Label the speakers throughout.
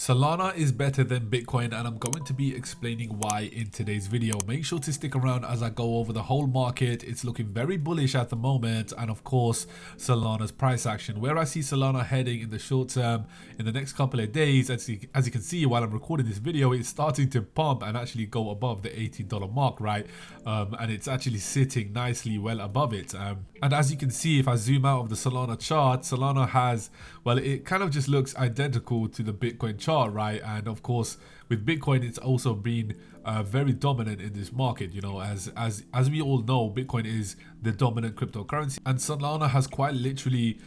Speaker 1: Solana is better than Bitcoin, and I'm going to be explaining why in today's video. Make sure to stick around as I go over the whole market. It's looking very bullish at the moment, and of course Solana's price action, where I see Solana heading in the short term in the next couple of days. As you can see while I'm recording this video, it's starting to pump and actually go above the $80 mark, right? And it's actually sitting nicely well above it. And as you can see, if I zoom out of the Solana chart, Solana has, well, it kind of just looks identical to the Bitcoin chart, right? And of course with Bitcoin, it's also been very dominant in this market. You know, as we all know, Bitcoin is the dominant cryptocurrency, and Solana has quite literally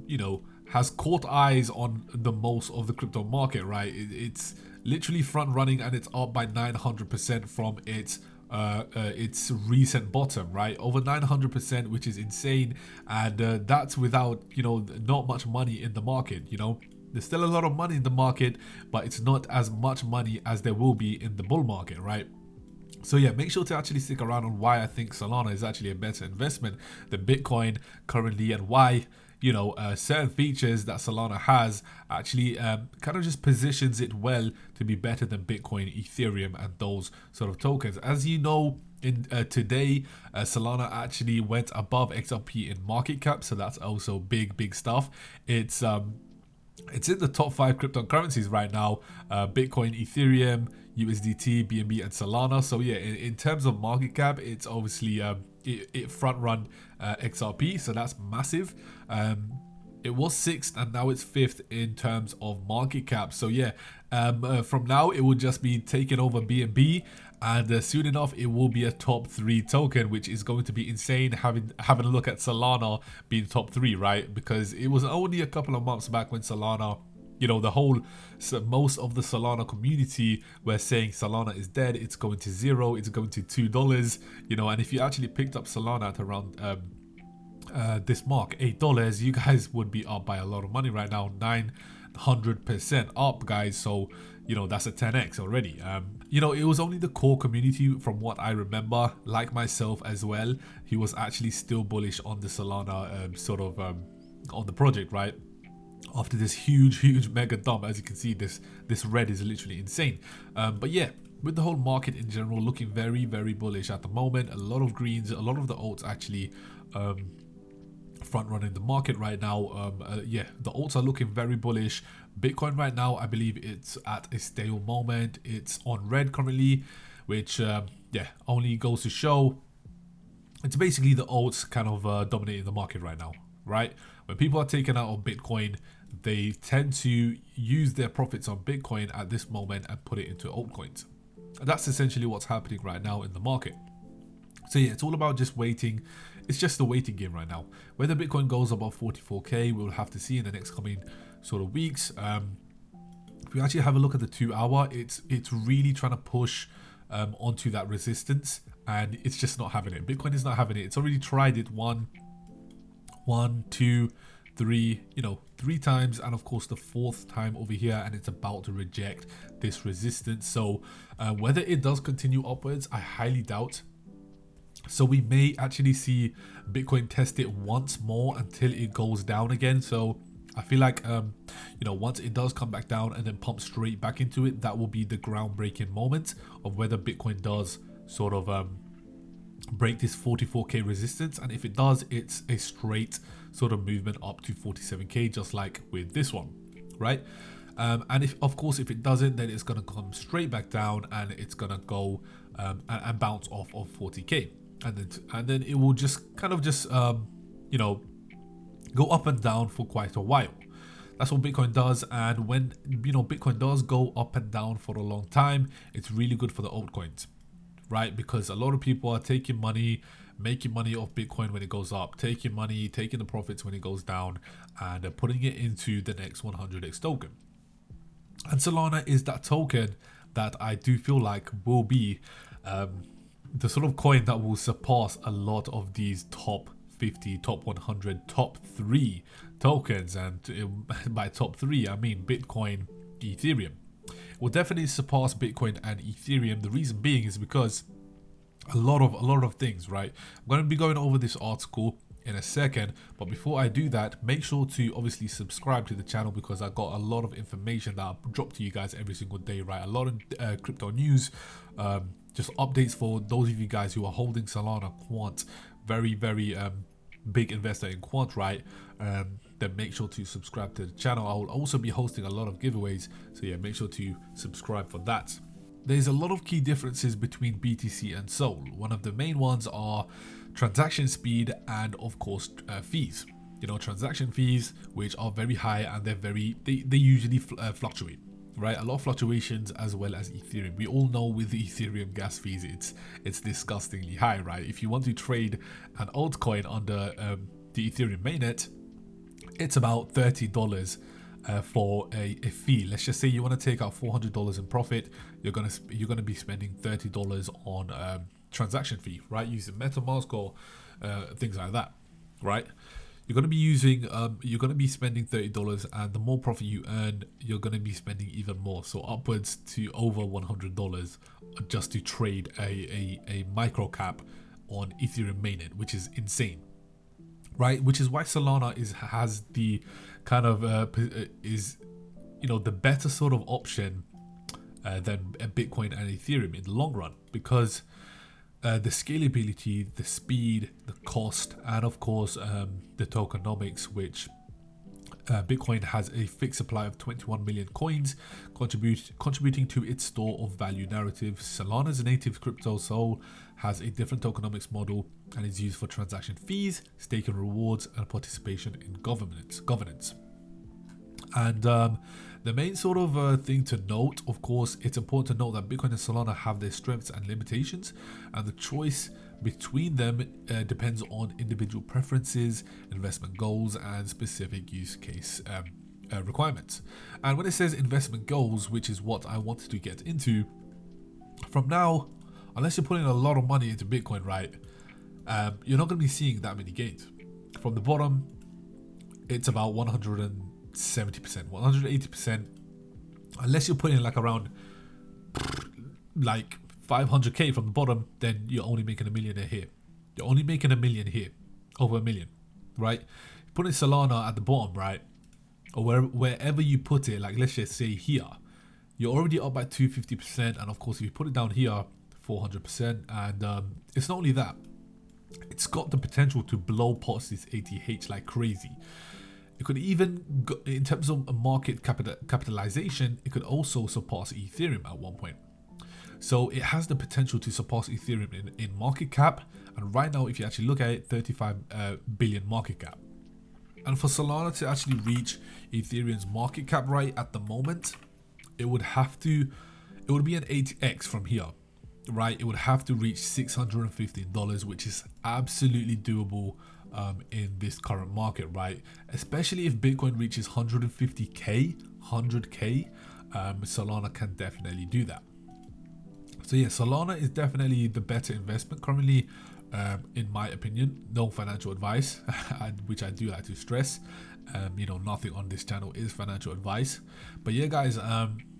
Speaker 1: you know, has caught eyes on the most of the crypto market, right? It's literally front running, and it's up by 900% from its recent bottom, right? Over 900%, which is insane. And that's without, you know, not much money in the market. You know, there's still a lot of money in the market, but it's not as much money as there will be in the bull market, right? So yeah, make sure to actually stick around on why I think Solana is actually a better investment than Bitcoin currently, and why, you know, certain features that Solana has actually kind of just positions it well to be better than Bitcoin, Ethereum, and those sort of tokens. As you know, in today, Solana actually went above XRP in market cap, so that's also big stuff. It's in the top 5 cryptocurrencies right now: Bitcoin, Ethereum, USDT, BNB, and Solana. So yeah, in terms of market cap, it's obviously it front run XRP, so that's massive. It was 6th and now it's 5th in terms of market cap. So yeah, from now it will just be taking over BNB, and soon enough it will be a top 3 token, which is going to be insane. Having a look at Solana being top 3, right? Because it was only a couple of months back when Solana, you know, most of the Solana community were saying Solana is dead, it's going to zero, it's going to $2, you know. And if you actually picked up Solana at around this mark, $8, you guys would be up by a lot of money right now. 900% up, guys. So, you know, that's a 10x already. You know, it was only the core community, from what I remember, like myself as well, he was actually still bullish on the Solana on the project, right? After this huge mega dump. As you can see, this red is literally insane. But yeah, with the whole market in general looking very bullish at the moment, a lot of greens, a lot of the alts actually front running the market right now. Yeah, the alts are looking very bullish. Bitcoin right now, I believe it's at a stable moment. It's on red currently, which yeah, only goes to show it's basically the alts kind of dominating the market right now, right? When people are taken out of Bitcoin, they tend to use their profits on Bitcoin at this moment and put it into altcoins. And that's essentially what's happening right now in the market. So yeah, it's all about just waiting. It's just a waiting game right now. Whether Bitcoin goes above 44k, we'll have to see in the next coming sort of weeks. If we actually have a look at the 2 hour, it's really trying to push onto that resistance, and it's just not having it. Bitcoin is not having it. It's already tried it one, two, three, you know, 3 times, and of course the 4th time over here, and it's about to reject this resistance. So whether it does continue upwards, I highly doubt. So we may actually see Bitcoin test it once more until it goes down again. So I feel like you know, once it does come back down and then pump straight back into it, that will be the groundbreaking moment of whether Bitcoin does sort of break this 44k resistance. And if it does, it's a straight sort of movement up to 47k, just like with this one, right? And if, of course, if it doesn't, then it's going to come straight back down, and it's going to go and bounce off of 40k, and then it will just kind of just you know, go up and down for quite a while. That's what Bitcoin does. And when, you know, Bitcoin does go up and down for a long time, it's really good for the altcoins, right? Because a lot of people are taking money, making money off Bitcoin when it goes up, taking money, taking the profits when it goes down, and putting it into the next 100x token. And Solana is that token that I do feel like will be the sort of coin that will surpass a lot of these top 50, top 100, top 3 tokens. And by top 3, I mean Bitcoin, Ethereum. It will definitely surpass Bitcoin and Ethereum. The reason being is because a lot of things, right? I'm going to be going over this article in a second. But before I do that, make sure to obviously subscribe to the channel, because I got a lot of information that I drop to you guys every single day, right? A lot of crypto news, just updates for those of you guys who are holding Solana Quant. Very big investor in Quant, right? Then make sure to subscribe to the channel. I will also be hosting a lot of giveaways, so yeah, make sure to subscribe for that. There's a lot of key differences between BTC and Sol. One of the main ones are transaction speed and of course fees. You know, transaction fees, which are very high, and they usually fluctuate, right? A lot of fluctuations, as well as Ethereum. We all know with the Ethereum gas fees, it's disgustingly high, right? If you want to trade an altcoin under the Ethereum mainnet, it's about $30 for a fee. Let's just say you want to take out $400 in profit, you're gonna be spending $30 on transaction fee, right? Using MetaMask or things like that, right? You're gonna be spending $30, and the more profit you earn, you're gonna be spending even more, so upwards to over $100 just to trade a micro cap on Ethereum mainnet, which is insane, right? Which is why Solana has the kind of is, you know, the better sort of option than Bitcoin and Ethereum in the long run, because the scalability, the speed, the cost, and of course the tokenomics, which Bitcoin has a fixed supply of 21 million coins, contributing to its store of value narrative. Solana's native crypto Sol has a different tokenomics model and is used for transaction fees, staking rewards, and participation in governance. And the main sort of thing to note, of course, it's important to note that Bitcoin and Solana have their strengths and limitations, and the choice between them depends on individual preferences, investment goals, and specific use case requirements. And when it says investment goals, which is what I wanted to get into, from now, unless you're putting a lot of money into Bitcoin, right, you're not going to be seeing that many gains. From the bottom, it's about 170%, 180%, unless you're putting like around like 500k from the bottom, then you're only making a millionaire here. You're only making a million here, over a million, right? Putting Solana at the bottom, right, or wherever you put it, like let's just say here, you're already up by 250%, and of course if you put it down here, 400%, and it's not only that, it's got the potential to blow past this ATH like crazy. It could even go, in terms of market capitalization, it could also surpass Ethereum at one point. So it has the potential to surpass Ethereum in market cap, and right now if you actually look at it, 35 billion market cap. And for Solana to actually reach Ethereum's market cap right at the moment, it would be an 8x from here, right? It would have to reach $615, which is absolutely doable in this current market, right? Especially if Bitcoin reaches 150k, 100k, Solana can definitely do that. So yeah, Solana is definitely the better investment currently, in my opinion. No financial advice, which I do like to stress. You know, nothing on this channel is financial advice. But yeah, guys,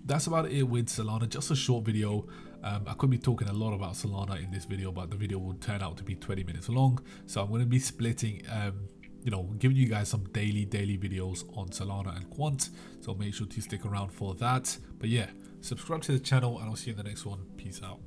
Speaker 1: that's about it with Solana. Just a short video. I could be talking a lot about Solana in this video, but the video will turn out to be 20 minutes long. So I'm going to be splitting, you know, giving you guys some daily videos on Solana and Quant. So make sure to stick around for that. But yeah, subscribe to the channel, and I'll see you in the next one. Peace out.